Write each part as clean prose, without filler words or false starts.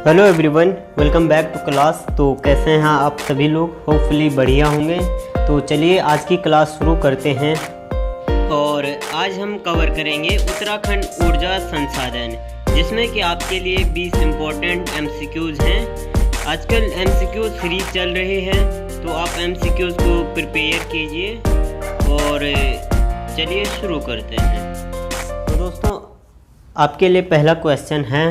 Hello everyone, welcome back to class. तो कैसे हैं आप सभी लोग? होपफुली बढ़िया होंगे। तो चलिए आज की क्लास शुरू करते हैं। और आज हम कवर करेंगे उत्तराखंड ऊर्जा संसाधन, जिसमें कि आपके लिए 20 इम्पोर्टेंट MCQs हैं। आजकल MCQ सीरीज चल रही है, तो आप MCQs को प्रिपेयर कीजिए और चलिए शुरू करते हैं। तो दोस्तों, आपके लिए पहला क्वेश्चन है,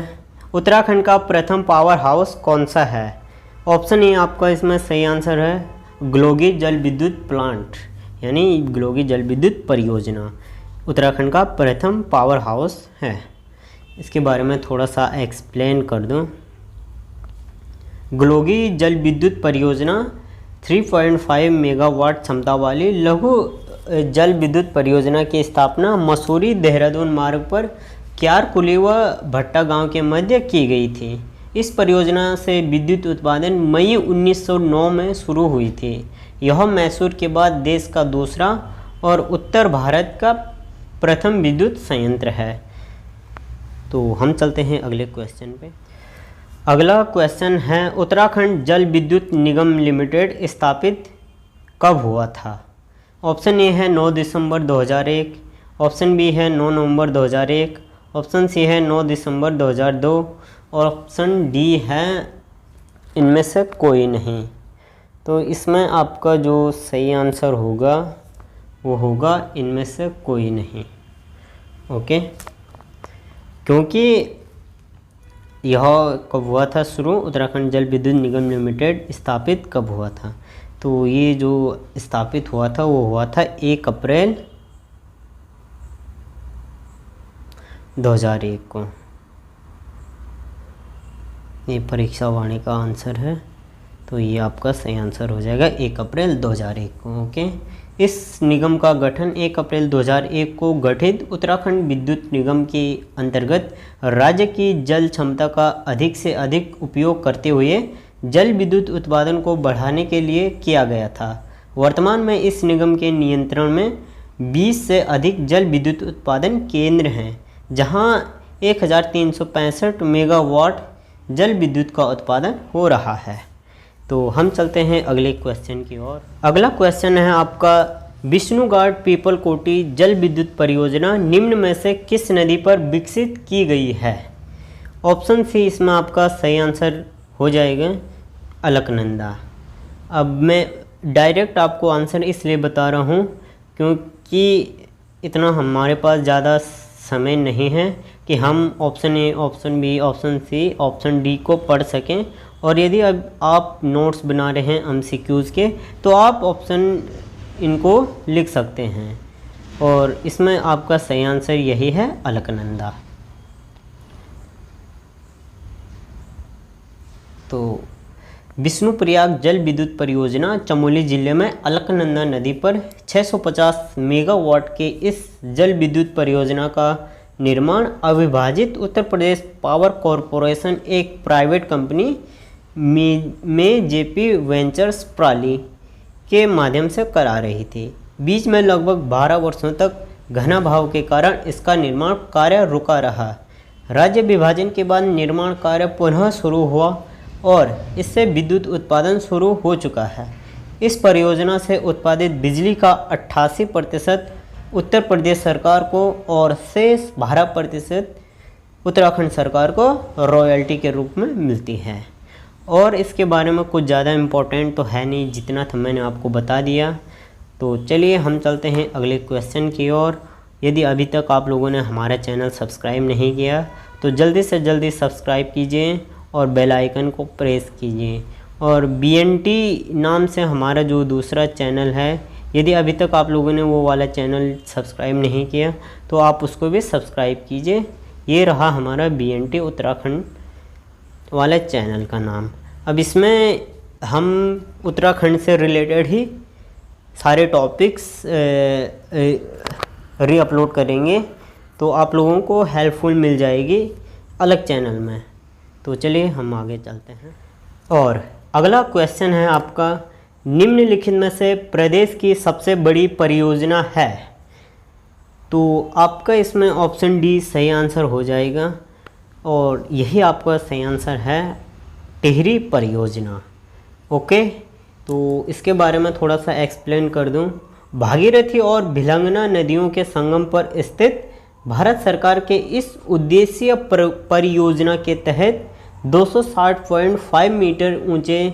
उत्तराखंड का प्रथम पावर हाउस कौन सा है? ऑप्शन ए आपका इसमें सही आंसर है ग्लोगी जल विद्युत प्लांट, यानी ग्लोगी जल विद्युत परियोजना उत्तराखंड का प्रथम पावर हाउस है। इसके बारे में थोड़ा सा एक्सप्लेन कर दूं। ग्लोगी जल विद्युत परियोजना 3.5 मेगावाट क्षमता वाली लघु जल विद्युत परियोजना की स्थापना मसूरी देहरादून मार्ग पर क्यारकुली व भट्टा गांव के मध्य की गई थी। इस परियोजना से विद्युत उत्पादन मई 1909 में शुरू हुई थी। यह मैसूर के बाद देश का दूसरा और उत्तर भारत का प्रथम विद्युत संयंत्र है। तो हम चलते हैं अगले क्वेश्चन पे। अगला क्वेश्चन है, उत्तराखंड जल विद्युत निगम लिमिटेड स्थापित कब हुआ था? ऑप्शन ए है 9 दिसंबर 2001, ऑप्शन बी है 9 नवंबर 2001, ऑप्शन सी है 9 दिसंबर 2002 और ऑप्शन डी है इनमें से कोई नहीं। तो इसमें आपका जो सही आंसर होगा वो होगा इनमें से कोई नहीं। ओके, क्योंकि यह कब हुआ था शुरू, उत्तराखंड जल विद्युत निगम लिमिटेड स्थापित कब हुआ था? तो ये जो स्थापित हुआ था वो हुआ था 1 अप्रैल 2001 को। ये परीक्षा वाणी का आंसर है, तो ये आपका सही आंसर हो जाएगा 1 अप्रैल 2001 को। ओके, इस निगम का गठन 1 अप्रैल 2001 को गठित उत्तराखंड विद्युत निगम के अंतर्गत राज्य की जल क्षमता का अधिक से अधिक उपयोग करते हुए जल विद्युत उत्पादन को बढ़ाने के लिए किया गया था। वर्तमान में इस निगम के नियंत्रण में 20 से अधिक जल विद्युत उत्पादन केंद्र हैं, जहां 1365 मेगावाट जल विद्युत का उत्पादन हो रहा है। तो हम चलते हैं अगले क्वेश्चन की ओर। अगला क्वेश्चन है आपका, विष्णुघाट पीपल कोटी जल विद्युत परियोजना निम्न में से किस नदी पर विकसित की गई है? ऑप्शन सी इसमें आपका सही आंसर हो जाएगा अलकनंदा। अब मैं डायरेक्ट आपको आंसर इसलिए बता रहा हूँ क्योंकि इतना हमारे पास ज़्यादा समय नहीं है कि हम option A, option B, option C, option D को पढ़ सकें। और यदि अब आप नोट्स बना रहे हैं MCQs के, तो आप ऑप्शन इनको लिख सकते हैं। और इसमें आपका सही आंसर यही है अलकनंदा। तो विष्णुप्रयाग जल विद्युत परियोजना चमोली जिले में अलकनंदा नदी पर 650 मेगावाट के इस जल विद्युत परियोजना का निर्माण अविभाजित उत्तर प्रदेश पावर कॉरपोरेशन एक प्राइवेट कंपनी में JP वेंचर्स प्राली के माध्यम से करा रही थी। बीच में लगभग 12 वर्षों तक घनाभाव के कारण इसका निर्माण कार्य रुका रहा। राज्य विभाजन के बाद निर्माण कार्य पुनः शुरू हुआ और इससे विद्युत उत्पादन शुरू हो चुका है। इस परियोजना से उत्पादित बिजली का 88% उत्तर प्रदेश सरकार को और शेष 12% उत्तराखंड सरकार को रॉयल्टी के रूप में मिलती है। और इसके बारे में कुछ ज़्यादा इम्पोर्टेंट तो है नहीं, जितना था मैंने आपको बता दिया। तो चलिए हम चलते हैं अगले क्वेश्चन की ओर। यदि अभी तक आप लोगों ने हमारा चैनल सब्सक्राइब नहीं किया तो जल्दी से जल्दी सब्सक्राइब कीजिए और बेल आइकन को प्रेस कीजिए। और BNT नाम से हमारा जो दूसरा चैनल है, यदि अभी तक आप लोगों ने वो वाला चैनल सब्सक्राइब नहीं किया तो आप उसको भी सब्सक्राइब कीजिए। ये रहा हमारा BNT उत्तराखंड वाला चैनल का नाम। अब इसमें हम उत्तराखंड से रिलेटेड ही सारे टॉपिक्स रीअपलोड करेंगे, तो आप लोगों को हेल्पफुल मिल जाएगी अलग चैनल में। तो चलिए हम आगे चलते हैं। और अगला क्वेश्चन है आपका, निम्नलिखित में से प्रदेश की सबसे बड़ी परियोजना है? तो आपका इसमें ऑप्शन डी सही आंसर हो जाएगा और यही आपका सही आंसर है। टिहरी परियोजना। ओके, तो इसके बारे में थोड़ा सा एक्सप्लेन कर दूं। भागीरथी और भिलंगना नदियों के संगम पर स्थित भारत सरकार के इस उद्देश्य परियोजना के तहत 260.5 मीटर ऊंचे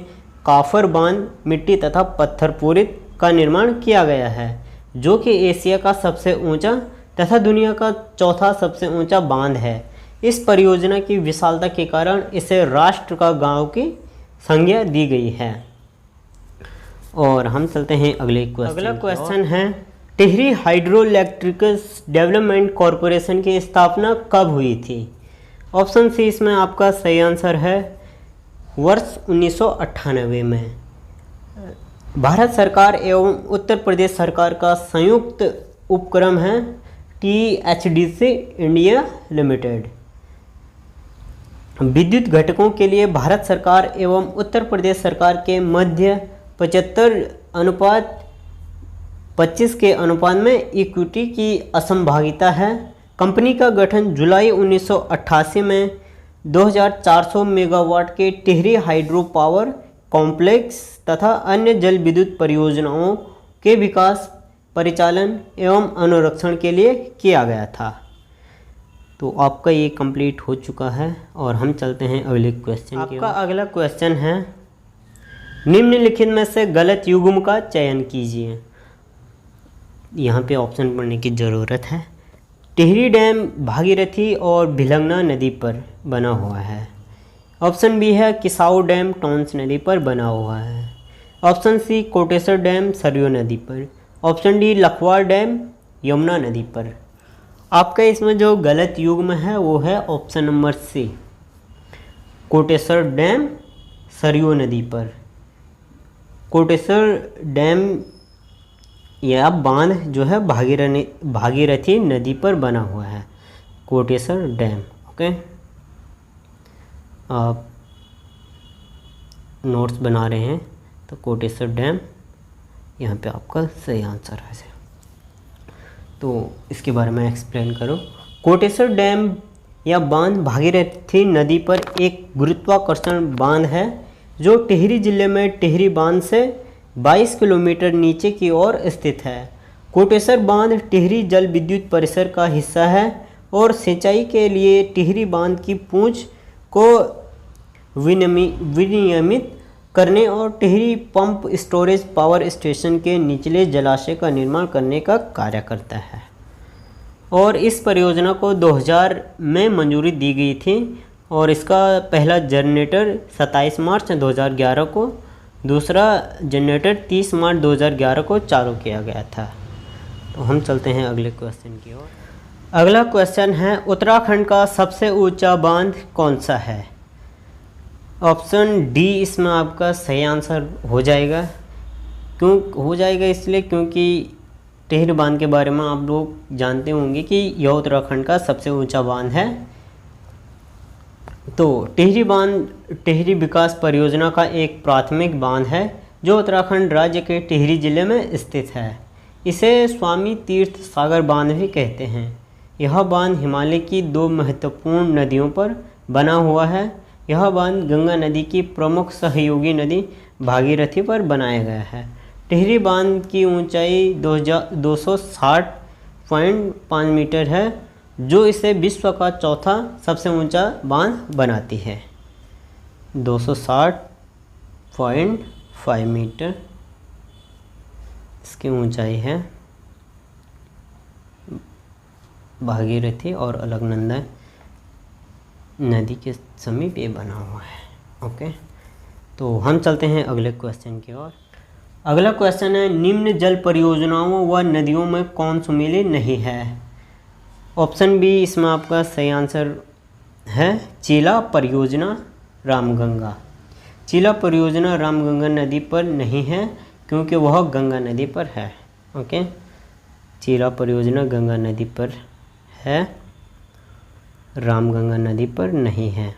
काफर बांध मिट्टी तथा पत्थर पूरित का निर्माण किया गया है, जो कि एशिया का सबसे ऊंचा तथा दुनिया का चौथा सबसे ऊंचा बांध है। इस परियोजना की विशालता के कारण इसे राष्ट्र का गांव की संज्ञा दी गई है। और हम चलते हैं अगले क्वेश्चन। अगला क्वेश्चन है, Tehri hydro electricals development corporation की स्थापना कब हुई थी? ऑप्शन सी इसमें आपका सही आंसर है वर्ष 1998 में। भारत सरकार एवं उत्तर प्रदेश सरकार का संयुक्त उपक्रम है THDC इंडिया लिमिटेड। विद्युत घटकों के लिए भारत सरकार एवं उत्तर प्रदेश सरकार के मध्य 75:25 के अनुपात में इक्विटी की असमभागिता है। कंपनी का गठन जुलाई 1988 में 2400 मेगावाट के टिहरी हाइड्रो पावर कॉम्प्लेक्स तथा अन्य जल विद्युत परियोजनाओं के विकास, परिचालन एवं अनुरक्षण के लिए किया गया था। तो आपका ये कंप्लीट हो चुका है और हम चलते हैं अगले क्वेश्चन की ओर। आपका अगला क्वेश्चन है, निम्नलिखित में से गलत युग्म का चयन कीजिए। यहाँ पे ऑप्शन पढ़ने की ज़रूरत है। टिहरी डैम भागीरथी और भिलंगना नदी पर बना हुआ है। ऑप्शन बी है किसाऊ डैम टॉन्स नदी पर बना हुआ है। Option C Koteshwar dam Saryu नदी पर। Option D Lakhwar dam Yamuna नदी पर। आपका इसमें जो गलत युग्म है वो है option number C Koteshwar dam Saryu नदी पर। कोटेश्वर डैम यह बांध जो है भागीरथी नदी पर बना हुआ है, कोटेश्वर डैम। ओके, आप नोट्स बना रहे हैं तो कोटेश्वर डैम यहाँ पे आपका सही आंसर है। तो इसके बारे में एक्सप्लेन करो। कोटेश्वर डैम या बांध भागीरथी नदी पर एक गुरुत्वाकर्षण बांध है जो टिहरी जिले में टिहरी बांध से 22 किलोमीटर नीचे की ओर स्थित है। कोटेश्वर बांध टिहरी जल विद्युत परिसर का हिस्सा है और सिंचाई के लिए टिहरी बांध की पूंछ को विनियमित करने और Tehri pump storage power station के निचले जलाशय का निर्माण करने का कार्य करता है। और इस परियोजना को 2000 में मंजूरी दी गई थी और इसका पहला जनरेटर 27 मार्च 2011 को, दूसरा जनरेटर 30 मार्च 2011 को चालू किया गया था। तो हम चलते हैं अगले क्वेश्चन की ओर। अगला क्वेश्चन है, उत्तराखंड का सबसे ऊंचा बांध कौन सा है? ऑप्शन डी इसमें आपका सही आंसर हो जाएगा। क्यों हो जाएगा? इसलिए क्योंकि टिहरी बांध के बारे में आप लोग जानते होंगे कि यह उत्तराखंड का सबसे ऊंचा बांध है। तो टिहरी बांध टिहरी विकास परियोजना का एक प्राथमिक बांध है जो उत्तराखंड राज्य के टिहरी जिले में स्थित है। इसे स्वामी तीर्थ सागर बांध भी कहते हैं। यह बांध हिमालय की 2 महत्वपूर्ण नदियों पर बना हुआ है। यह बांध गंगा नदी की प्रमुख सहयोगी नदी भागीरथी पर बनाया गया है। टिहरी बांध की ऊंचाई 260.5 मीटर है, जो इसे विश्व का चौथा सबसे ऊंचा बांध बनाती है। 260.5 मीटर इसकी ऊंचाई है। भागीरथी और अलकनंदा नदी के समीप ये बना हुआ है। ओके, तो हम चलते हैं अगले क्वेश्चन की ओर। अगला क्वेश्चन है, निम्न जल परियोजनाओं व नदियों में कौन सुमेलित नहीं है? ऑप्शन बी इसमें आपका सही आंसर है चीला परियोजना रामगंगा। चीला परियोजना रामगंगा नदी पर नहीं है क्योंकि वह गंगा नदी पर है। ओके, चीला परियोजना गंगा नदी पर है, रामगंगा नदी पर नहीं है।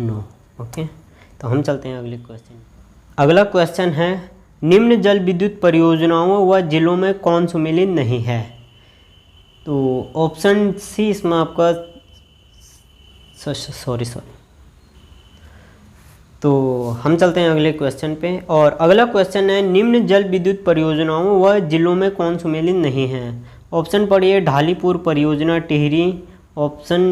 नो। ओके, तो हम चलते हैं अगले क्वेश्चन। अगला क्वेश्चन है, निम्न जल विद्युत परियोजनाओं व जिलों में कौन सुमेलित नहीं है? तो ऑप्शन सी इसमें आपका सॉरी। तो हम चलते हैं अगले क्वेश्चन पे, और अगला क्वेश्चन है निम्न जल विद्युत परियोजनाओं व जिलों में कौन सम्मिलित नहीं है। ऑप्शन पढ़िए ढालीपुर परियोजना टिहरी, ऑप्शन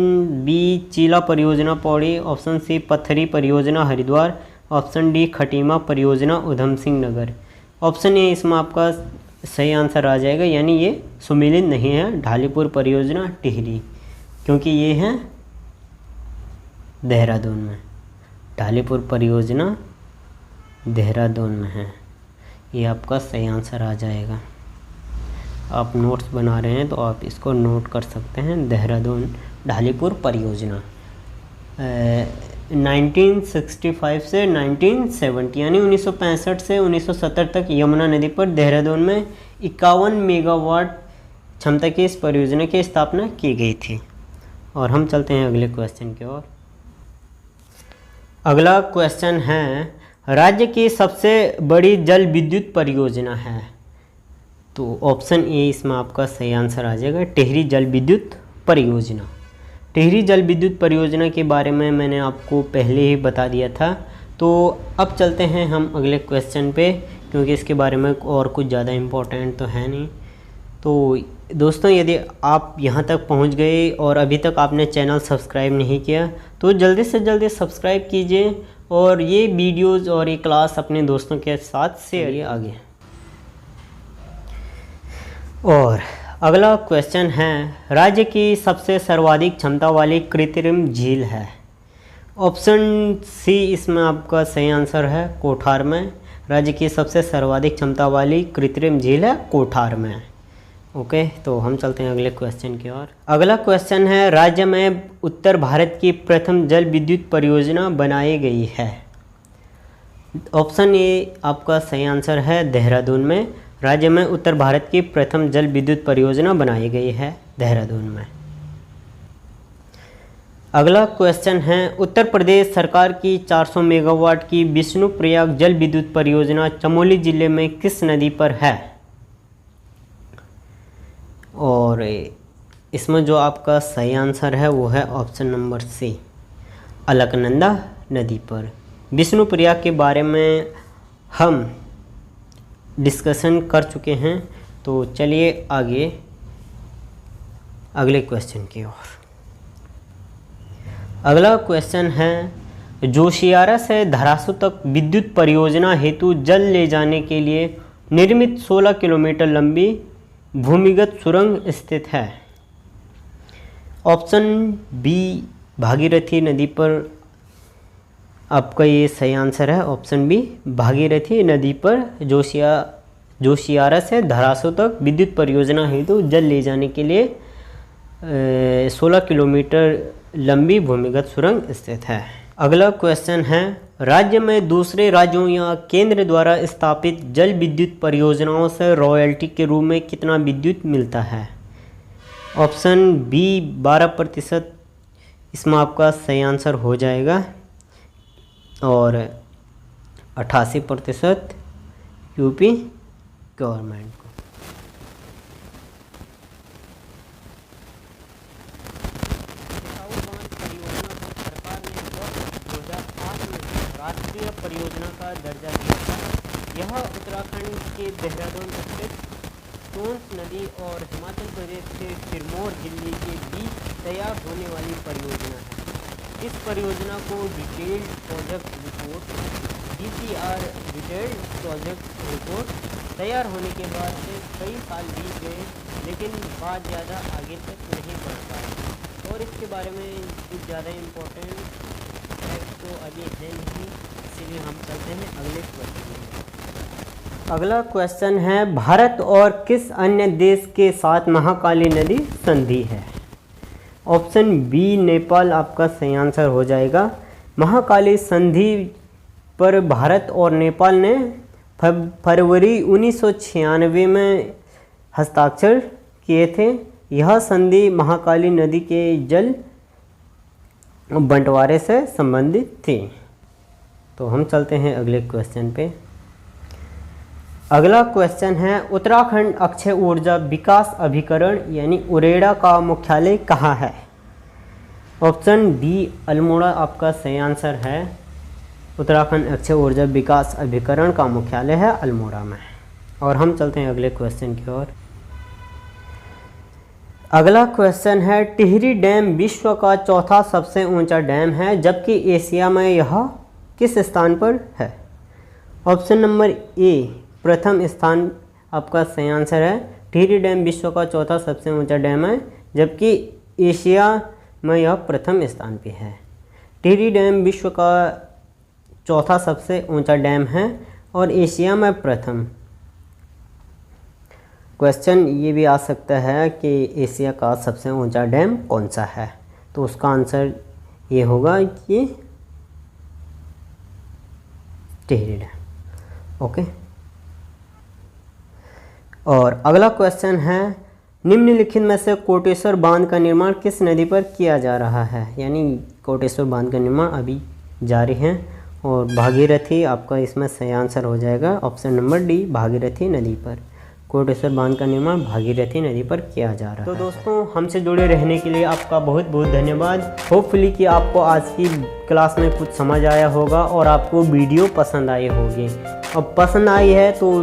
बी चीला परियोजना पौड़ी, ऑप्शन सी पत्थरी परियोजना हरिद्वार, ऑप्शन डी खटीमा परियोजना उधम सिंह नगर। ऑप्शन ए इसमें आपका सही आंसर आ जाएगा, यानी ये सम्मिलित नहीं है ढालीपुर परियोजना टिहरी, क्योंकि ये है देहरादून में। ढालीपुर परियोजना देहरादून में है, ये आपका सही आंसर आ जाएगा। आप नोट्स बना रहे हैं तो आप इसको नोट कर सकते हैं, देहरादून ढालीपुर परियोजना 1965 से 1970 यानी 1965 से 1970 तक यमुना नदी पर देहरादून में 51 मेगावाट क्षमता की इस परियोजना की स्थापना की गई थी। और हम चलते हैं अगले क्वेश्चन की ओर। अगला क्वेश्चन है राज्य की सबसे बड़ी जल विद्युत परियोजना है। तो ऑप्शन ए इसमें आपका सही आंसर आ जाएगा, टिहरी जल विद्युत परियोजना। टिहरी जल विद्युत परियोजना के बारे में मैंने आपको पहले ही बता दिया था। तो अब चलते हैं हम अगले क्वेश्चन पे, क्योंकि इसके बारे में और कुछ ज़्यादा इम्पोर्टेंट तो है नहीं। तो दोस्तों यदि आप यहाँ तक पहुँच गए और अभी तक आपने चैनल सब्सक्राइब नहीं किया तो जल्दी से जल्दी सब्सक्राइब कीजिए और ये वीडियोज़ और ये क्लास अपने दोस्तों के साथ शेयर आगे। और अगला क्वेश्चन है राज्य की सबसे सर्वाधिक क्षमता वाली कृत्रिम झील है। ऑप्शन सी इसमें आपका सही आंसर है, कोठार में। राज्य की सबसे सर्वाधिक क्षमता वाली कृत्रिम झील है कोठार में। ओके, तो हम चलते हैं अगले क्वेश्चन की ओर। अगला क्वेश्चन है राज्य में उत्तर भारत की प्रथम जल विद्युत परियोजना बनाई गई है। ऑप्शन ए आपका सही आंसर है, देहरादून में। राज्य में उत्तर भारत की प्रथम जल विद्युत परियोजना बनाई गई है देहरादून में। अगला क्वेश्चन है उत्तर प्रदेश सरकार की 400 मेगावाट की विष्णुप्रयाग जल विद्युत परियोजना चमोली जिले में किस नदी पर है। और इसमें जो आपका सही आंसर है वो है ऑप्शन नंबर सी, अलकनंदा नदी पर। विष्णुप्रयाग के बारे में हम डिस्कशन कर चुके हैं। तो चलिए आगे अगले क्वेश्चन की ओर। अगला क्वेश्चन है जोशियारा से धरासू तक विद्युत परियोजना हेतु जल ले जाने के लिए निर्मित 16 किलोमीटर लंबी भूमिगत सुरंग स्थित है। ऑप्शन बी भागीरथी नदी पर आपका ये सही आंसर है, ऑप्शन बी भागीरथी नदी पर जोशियारा से धरासू तक विद्युत परियोजना हेतु जल ले जाने के लिए 16 किलोमीटर लंबी भूमिगत सुरंग स्थित है। अगला क्वेश्चन है राज्य में दूसरे राज्यों या केंद्र द्वारा स्थापित जल विद्युत परियोजनाओं से रॉयल्टी के रूप में कितना विद्युत मिलता है। ऑप्शन बी 12%, इसमें आपका सही आंसर हो जाएगा, और 88% यूपी गवर्नमेंट को। राष्ट्रीय परियोजना का दर्जा दिया था। यह उत्तराखंड के देहरादून स्थित टोंस नदी और हिमाचल प्रदेश के सिरमौर जिले के बीच तैयार होने वाली परियोजना है। इस परियोजना को detailed project report DPR detailed project report तैयार होने के बाद से कई साल बीत गए, लेकिन बात ज़्यादा आगे तक नहीं बढ़ पाई और इसके बारे में कुछ ज़्यादा इम्पोर्टेंट तो अभी है नहीं, इसीलिए हम चलते हैं अगले क्वेश्चन। अगला क्वेश्चन है भारत और किस अन्य देश के साथ महाकाली नदी संधि है। ऑप्शन बी नेपाल आपका सही आंसर हो जाएगा। महाकाली संधि पर भारत और नेपाल ने फरवरी 1996 में हस्ताक्षर किए थे। यह संधि महाकाली नदी के जल बंटवारे से संबंधित थी। तो हम चलते हैं अगले क्वेश्चन पे। अगला क्वेश्चन है उत्तराखंड अक्षय ऊर्जा विकास अभिकरण यानी उरेडा का मुख्यालय कहाँ है। ऑप्शन बी अल्मोड़ा आपका सही आंसर है। उत्तराखंड अक्षय ऊर्जा विकास अभिकरण का मुख्यालय है अल्मोड़ा में। और हम चलते हैं अगले क्वेश्चन की ओर। अगला क्वेश्चन है, टिहरी डैम विश्व का चौथा सबसे ऊंचा डैम है, जबकि एशिया में यह किस स्थान पर है? ऑप्शन नंबर ए प्रथम स्थान आपका सही आंसर है। टिहरी डैम विश्व का चौथा सबसे ऊंचा डैम है, जबकि एशिया में यह प्रथम स्थान पे है। टिहरी डैम विश्व का चौथा सबसे ऊंचा डैम है और एशिया में प्रथम। क्वेश्चन ये भी आ सकता है कि एशिया का सबसे ऊंचा डैम कौन सा है, तो उसका आंसर ये होगा कि टिहरी डैम। ओके। और अगला क्वेश्चन है, निम्नलिखित में से कोटेश्वर बांध का निर्माण किस नदी पर किया जा रहा है? यानी कोटेश्वर बांध का निर्माण अभी जारी है और भागीरथी आपका इसमें सही आंसर हो जाएगा। ऑप्शन नंबर डी भागीरथी नदी पर कोटेश्वर बांध का निर्माण भागीरथी नदी पर किया जा रहा है। तो दोस्तों, हमसे जुड़े रहने के लिए आपका बहुत बहुत धन्यवाद। होपफुली कि आपको आज की क्लास में कुछ समझ आया होगा और आपको वीडियो पसंद आई होगी। अब पसंद आई है तो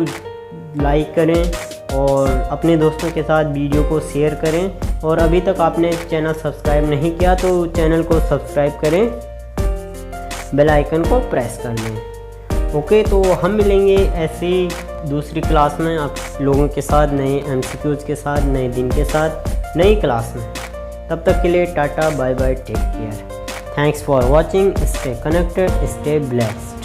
लाइक करें और अपने दोस्तों के साथ वीडियो को शेयर करें। और अभी तक आपने चैनल सब्सक्राइब नहीं किया तो चैनल को सब्सक्राइब करें, बेल आइकन को प्रेस कर लें। ओके, तो हम मिलेंगे ऐसी दूसरी क्लास में आप लोगों के साथ, नए MCQs के साथ, नए दिन के साथ, नई क्लास में। तब तक के लिए tata bye bye, take care. Thanks for watching. Stay connected, stay blessed.